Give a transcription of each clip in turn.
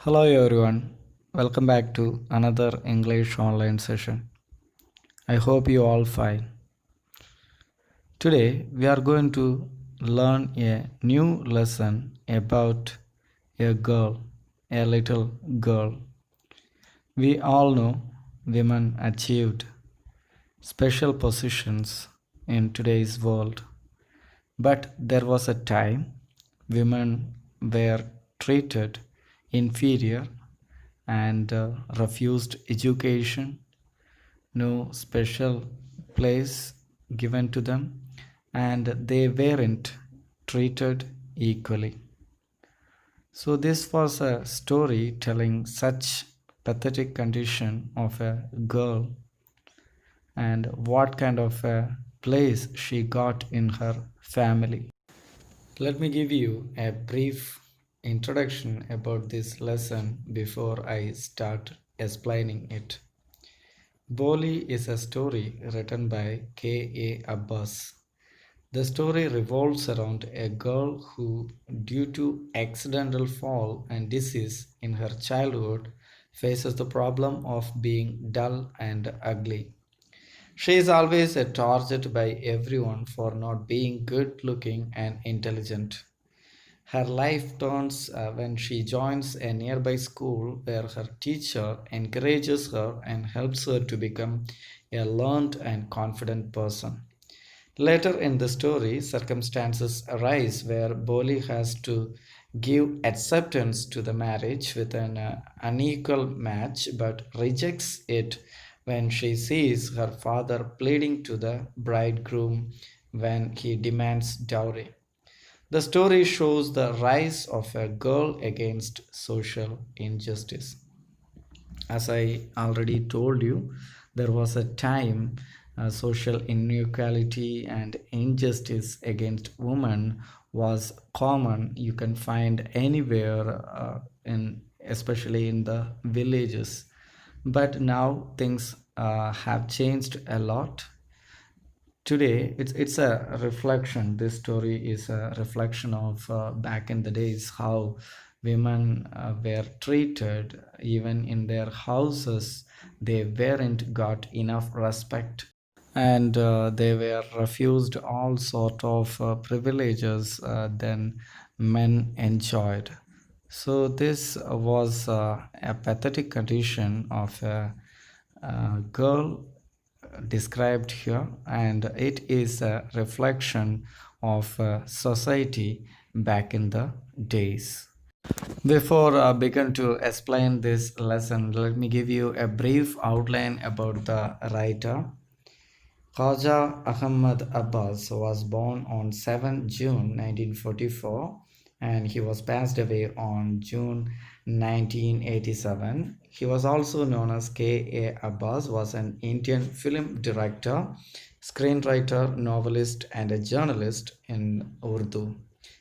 Hello everyone, welcome back to another English online session. I hope you all fine. Today we are going to learn a new lesson about a girl, a little girl. We all know women achieved special positions in today's world, but there was a time women were treated inferior and refused education, no special place given to them, and they weren't treated equally. So this was a story telling such pathetic condition of a girl and what kind of a place she got in her family. Let me give you a brief introduction about this lesson before I start explaining it. Bholi is a story written by K.A. Abbas. The story revolves around a girl who, due to accidental fall and disease in her childhood, faces the problem of being dull and ugly. She is always a target by everyone for not being good looking and intelligent. Her life turns when she joins a nearby school where her teacher encourages her and helps her to become a learned and confident person. Later in the story, circumstances arise where Boli has to give acceptance to the marriage with an unequal match but rejects it when she sees her father pleading to the bridegroom when he demands dowry. The story shows the rise of a girl against social injustice. As I already told you, there was a time social inequality and injustice against women was common. You can find anywhere in especially in the villages. But now things have changed a lot. Today it's a reflection. This story is a reflection of back in the days how women were treated. Even in their houses they weren't got enough respect, and they were refused all sort of privileges than men enjoyed. So this was a pathetic condition of a girl described here, and it is a reflection of society back in the days. Before I begin to explain this lesson, let me give you a brief outline about the writer. Khaja Ahmad Abbas was born on 7 June 1944 and he was passed away on June 1987. He was also known as K.A. Abbas, was an Indian film director, screenwriter, novelist and a journalist in Urdu,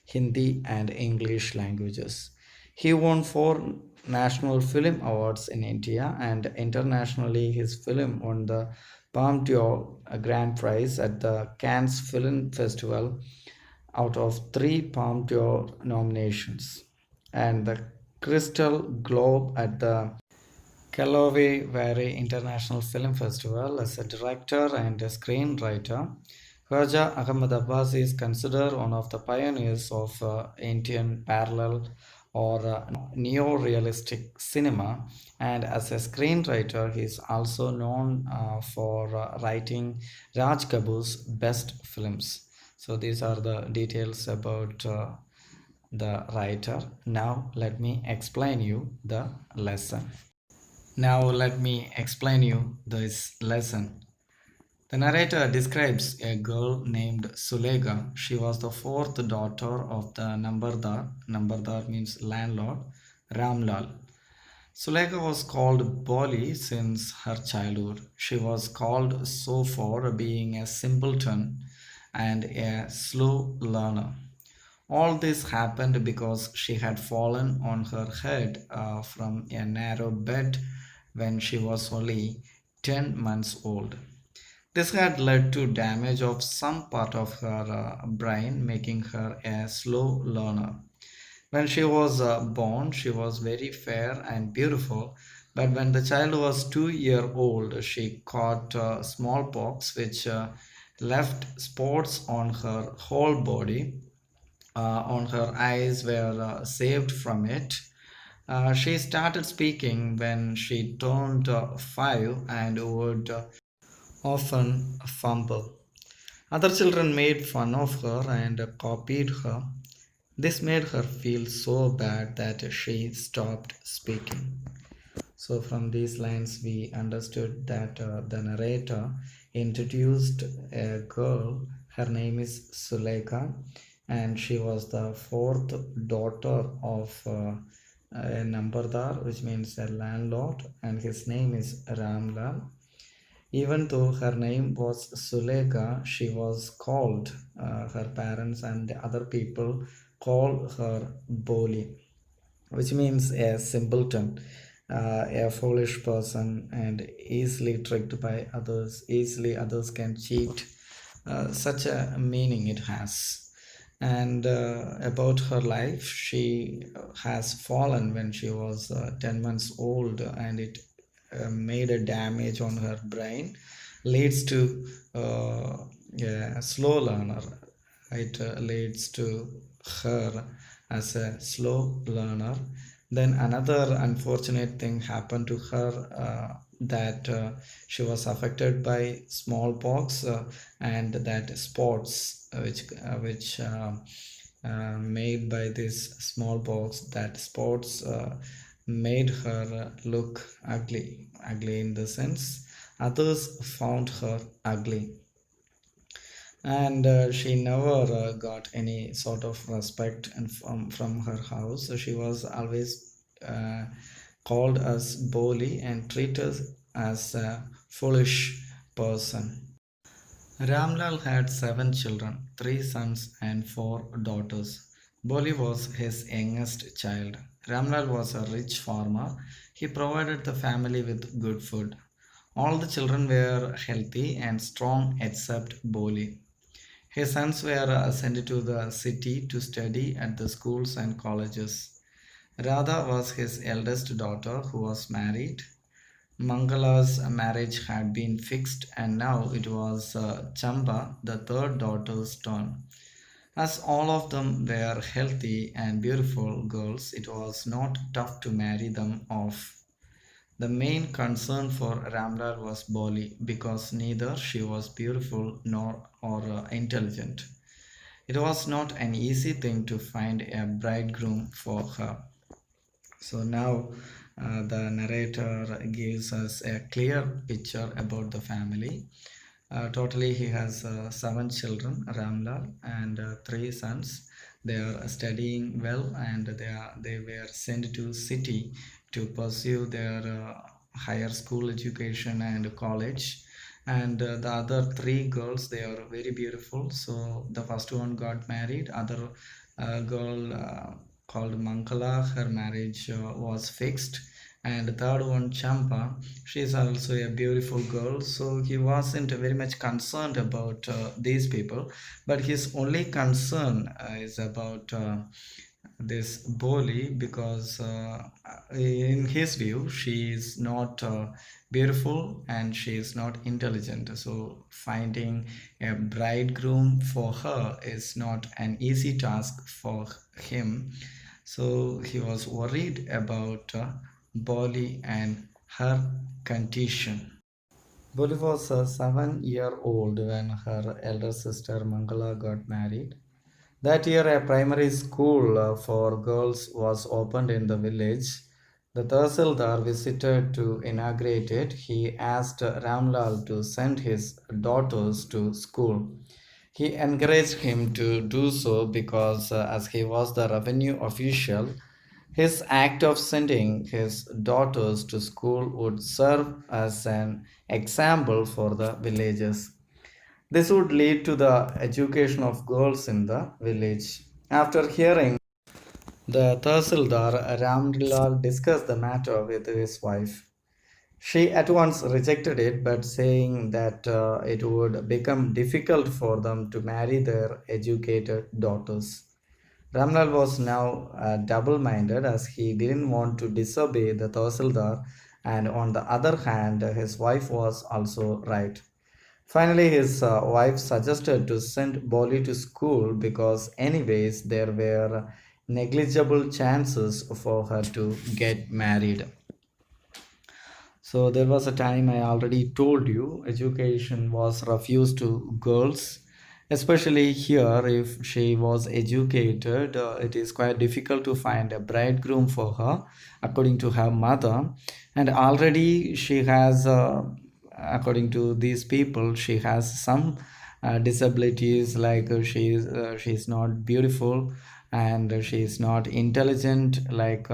Hindi and English languages. He won 4 National Film Awards in India, and internationally his film won the Palme d'Or Grand Prize at the Cannes Film Festival out of 3 Palme d'Or nominations, and the Crystal Globe at the Karlovy Vary International Film Festival as a director and a screenwriter. Khaja Ahmad Abbas is considered one of the pioneers of Indian parallel or neo-realistic cinema, and as a screenwriter he is also known for writing Raj Kapoor's best films. So these are the details about the writer. Now let me explain you the lesson. Now let me explain you this lesson. The narrator describes a girl named Sulega. She was the 4th daughter of the Nambardar. Nambardar means landlord, Ramlal. Sulega was called Boli since her childhood. She was called so for being a simpleton and a slow learner. All this happened because she had fallen on her head from a narrow bed when she was only 10 months old. This had led to damage of some part of her brain, making her a slow learner. When she was born, she was very fair and beautiful, but when the child was 2 year old, she caught smallpox, which left spots on her whole body. On her eyes were saved from it. She started speaking when she turned 5 and would often fumble. Other children made fun of her and copied her. This made her feel so bad that she stopped speaking. So, from these lines, we understood that the narrator introduced a girl. Her name is Suleika, and she was the fourth daughter of a Nambardar, which means a landlord, and his name is Ramlal. Even though her name was Suleika, she was called, her parents and the other people called her Bholi, which means a simpleton, a foolish person, and easily tricked by others. Easily others can cheat. Such a meaning it has. And about her life, she has fallen when she was 10 months old, and it made a damage on her brain, leads to a slow learner. It leads to her as a slow learner. Then another unfortunate thing happened to her, that she was affected by smallpox, and that spots which made by this smallpox, that spots made her look ugly in the sense others found her ugly, and she never got any sort of respect and from her house. So she was always called as Boli and treated as a foolish person. Ramlal had 7 children, 3 sons and 4 daughters. Boli was his youngest child. Ramlal was a rich farmer. He provided the family with good food. All the children were healthy and strong except Boli. His sons were sent to the city to study at the schools and colleges. Radha was his eldest daughter, who was married. Mangala's marriage had been fixed, and now it was Chamba, the third daughter's turn. As all of them were healthy and beautiful girls, it was not tough to marry them off. The main concern for Ramlal was Boli, because neither she was beautiful nor or intelligent. It was not an easy thing to find a bridegroom for her. So now the narrator gives us a clear picture about the family. Totally, he has 7 children, Ramlal, and 3 sons. They are studying well, and they were sent to city to pursue their higher school education and college. And the other 3 girls, they are very beautiful. So the first one got married. Other girl called Mankala, her marriage was fixed, and the third one Champa, she is also a beautiful girl. So he wasn't very much concerned about these people, but his only concern is about this Boli, because in his view she is not beautiful and she is not intelligent. So finding a bridegroom for her is not an easy task for him. So he was worried about Boli and her condition. Boli was 7 year old when her elder sister Mangala got married. That year, a primary school for girls was opened in the village. The Tahsildar visited to inaugurate it. He asked Ramlal to send his daughters to school. He encouraged him to do so because, as he was the revenue official, his act of sending his daughters to school would serve as an example for the villagers. This would lead to the education of girls in the village. After hearing the Tahsildar, Ramlal discussed the matter with his wife. She at once rejected it, but saying that it would become difficult for them to marry their educated daughters. Ramlal was now double minded as he didn't want to disobey the Tahsildar, and on the other hand, his wife was also right. Finally, his wife suggested to send Boli to school because, anyways, there were negligible chances for her to get married. So there was a time I already told you education was refused to girls, especially here. If she was educated, it is quite difficult to find a bridegroom for her, according to her mother. And already she has, according to these people, she has some disabilities like she's not beautiful and she's not intelligent like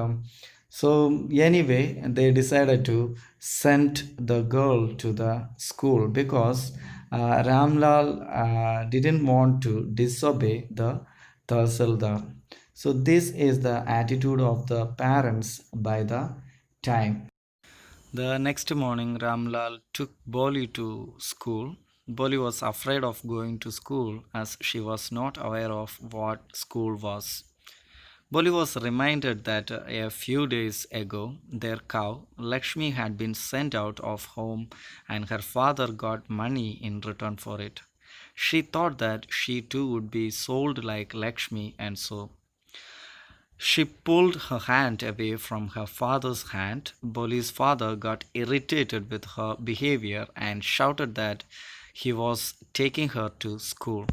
so anyway, they decided to send the girl to the school because Ramlal didn't want to disobey the Tahsildar. So this is the attitude of the parents by the time. The next morning, Ramlal took Boli to school. Boli was afraid of going to school as she was not aware of what school was. Boli was reminded that a few days ago their cow, Lakshmi, had been sent out of home and her father got money in return for it. She thought that she too would be sold like Lakshmi, and so she pulled her hand away from her father's hand. Boli's father got irritated with her behavior and shouted that he was taking her to school.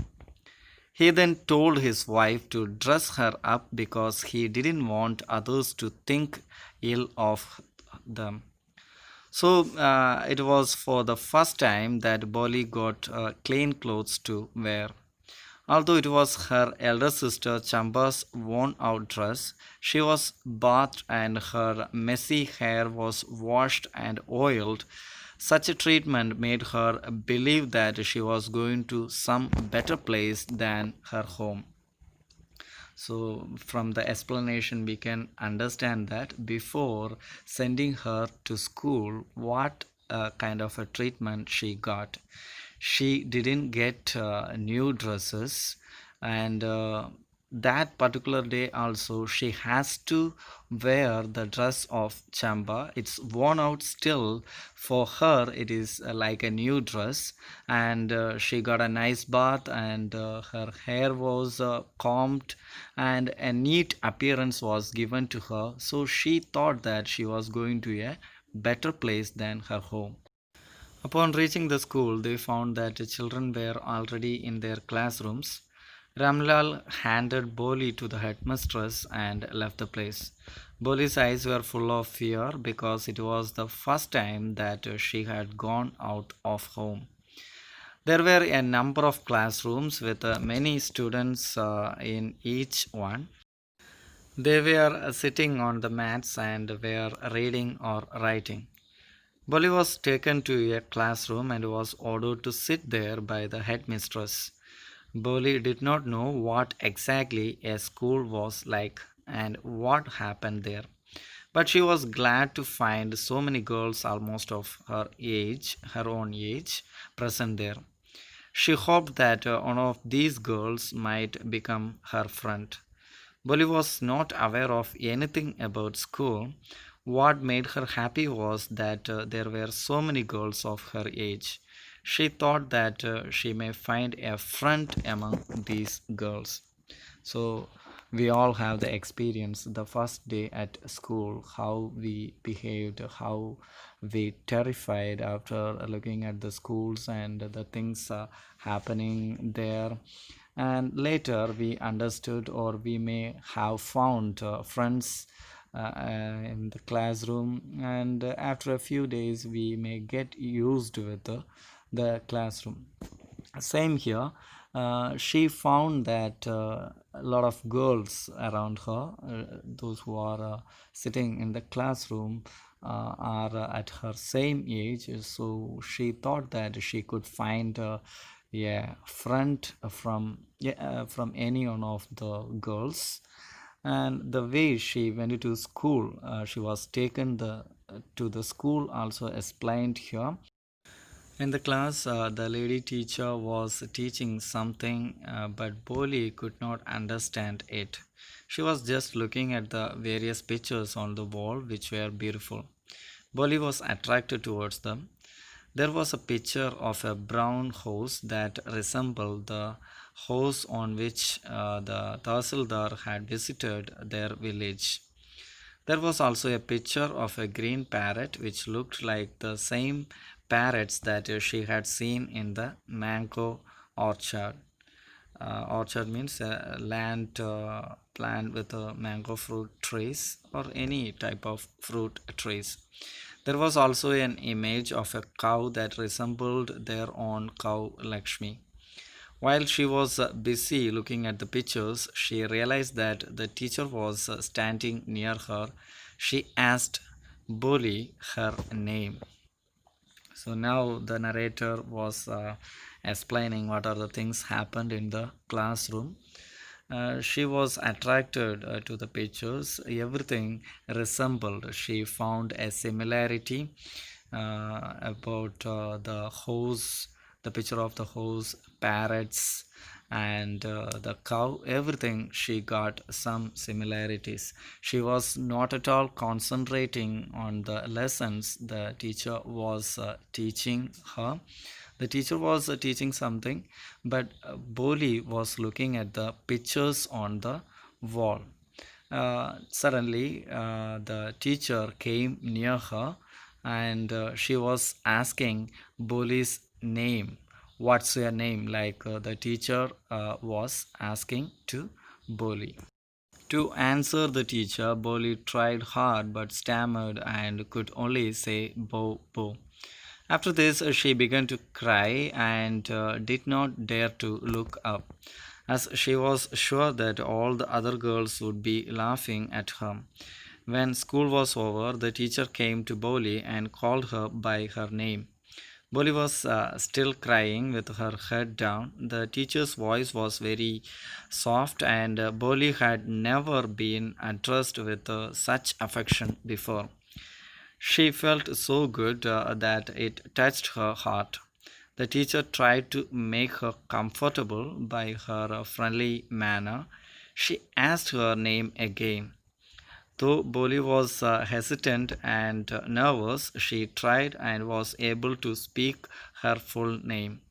He then told his wife to dress her up because he didn't want others to think ill of them. So it was for the first time that Boli got clean clothes to wear. Although it was her elder sister Chamba's worn out dress, she was bathed and her messy hair was washed and oiled. Such a treatment made her believe that she was going to some better place than her home. So, from the explanation, we can understand that before sending her to school, what kind of a treatment she got. She didn't get new dresses, and that particular day also she has to wear the dress of Chamba. It's worn out still. For her, it is like a new dress, and she got a nice bath, and her hair was combed, and a neat appearance was given to her. So she thought that she was going to a better place than her home. Upon reaching the school, they found that the children were already in their classrooms. Ramlal handed Boli to the headmistress and left the place. Boli's eyes were full of fear because it was the first time that she had gone out of home. There were a number of classrooms with many students in each one. They were sitting on the mats and were reading or writing. Boli was taken to a classroom and was ordered to sit there by the headmistress. Boli did not know what exactly a school was like and what happened there. But she was glad to find so many girls almost of her age, her own age, present there. She hoped that one of these girls might become her friend. Boli was not aware of anything about school. What made her happy was that there were so many girls of her age. She thought that she may find a friend among these girls. So we all have the experience the first day at school, how we behaved, how we terrified after looking at the schools and the things happening there. And later we understood, or we may have found friends in the classroom, and after a few days we may get used with the classroom. Same here. She found that a lot of girls around her, those who are sitting in the classroom, are at her same age. So she thought that she could find a friend from any one of the girls. And the way she went to school, she was taken to the school also explained here. In the class, the lady teacher was teaching something, but Boli could not understand it. She was just looking at the various pictures on the wall, which were beautiful. Boli was attracted towards them. There was a picture of a brown horse that resembled the horse on which the Tahsildar had visited their village. There was also a picture of a green parrot which looked like the same parrots that she had seen in the mango orchard. Orchard means a land plant with mango fruit trees or any type of fruit trees. There was also an image of a cow that resembled their own cow Lakshmi. While she was busy looking at the pictures, she realized that the teacher was standing near her. She asked Boli her name. So now the narrator was explaining what are the things happened in the classroom. She was attracted to the pictures. Everything resembled. She found a similarity about the horse, the picture of the horse, parrots, and the cow. Everything she got some similarities. She was not at all concentrating on the lessons the teacher was teaching her. The teacher was teaching something, but Boli was looking at the pictures on the wall. Suddenly, the teacher came near her and she was asking Boli's name. What's your name? Like the teacher was asking to Boli. To answer the teacher, Boli tried hard but stammered and could only say bo bo. After this, she began to cry and did not dare to look up, as she was sure that all the other girls would be laughing at her. When school was over, the teacher came to Boli and called her by her name. Boli was still crying with her head down. The teacher's voice was very soft, and Boli had never been addressed with such affection before. She felt so good that it touched her heart. The teacher tried to make her comfortable by her friendly manner. She asked her name again. Though Boli was hesitant and nervous, she tried and was able to speak her full name.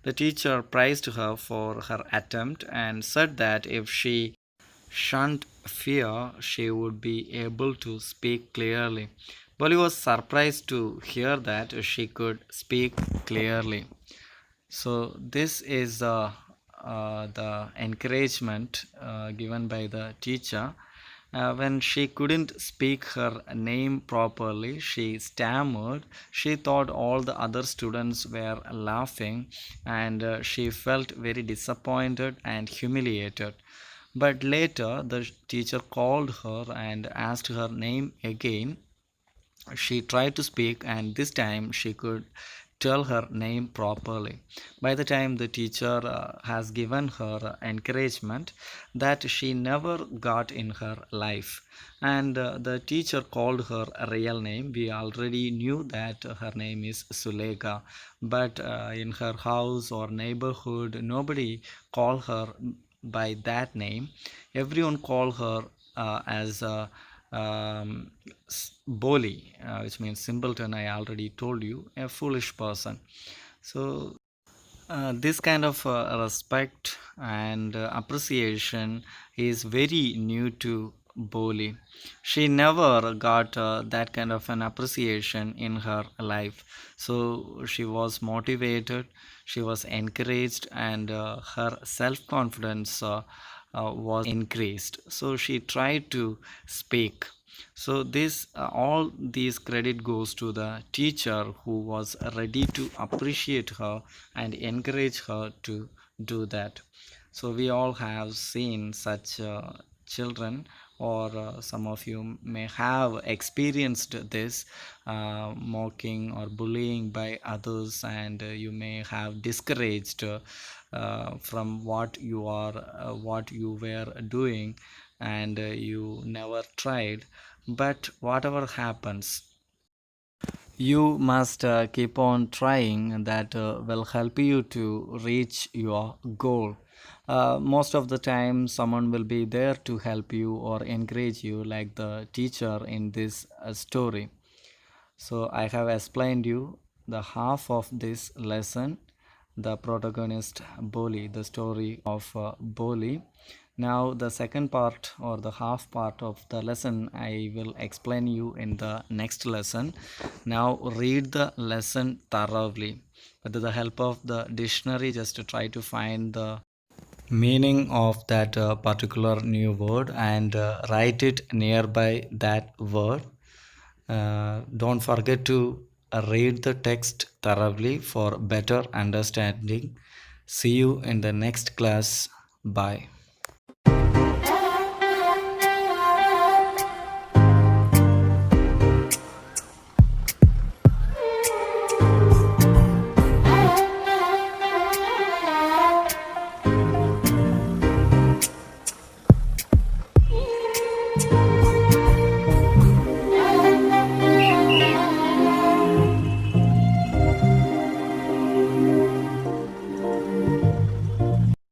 The teacher praised her for her attempt and said that if she shunned fear, she would be able to speak clearly. Boli was surprised to hear that she could speak clearly. So this is the encouragement given by the teacher. When she couldn't speak her name properly, she stammered. She thought all the other students were laughing, and she felt very disappointed and humiliated. But later, the teacher called her and asked her name again. She tried to speak, and this time she could tell her name properly. By the time the teacher has given her encouragement that she never got in her life, and the teacher called her a real name. We already knew that her name is Sulega, but in her house or neighborhood, nobody called her by that name. Everyone called her as um, Boli, which means simpleton. I already told you, a foolish person. So, this kind of respect and appreciation is very new to Boli. She never got that kind of an appreciation in her life. So she was motivated, she was encouraged, and her self confidence was increased. So she tried to speak. So this all these credit goes to the teacher who was ready to appreciate her and encourage her to do that. So we all have seen such children, or some of you may have experienced this mocking or bullying by others, and you may have discouraged from what you were doing, and you never tried. But whatever happens, You must keep on trying. That will help you to reach your goal. Most of the time someone will be there to help you or encourage you, like the teacher in this story. So I have explained you the half of this lesson, the protagonist Bholi, the story of Bholi. Now the second part or the half part of the lesson I will explain you in the next lesson. Now read the lesson thoroughly with the help of the dictionary, just to try to find the meaning of that particular new word and write it nearby that word. Don't forget to read the text thoroughly for better understanding. See you in the next class. Bye.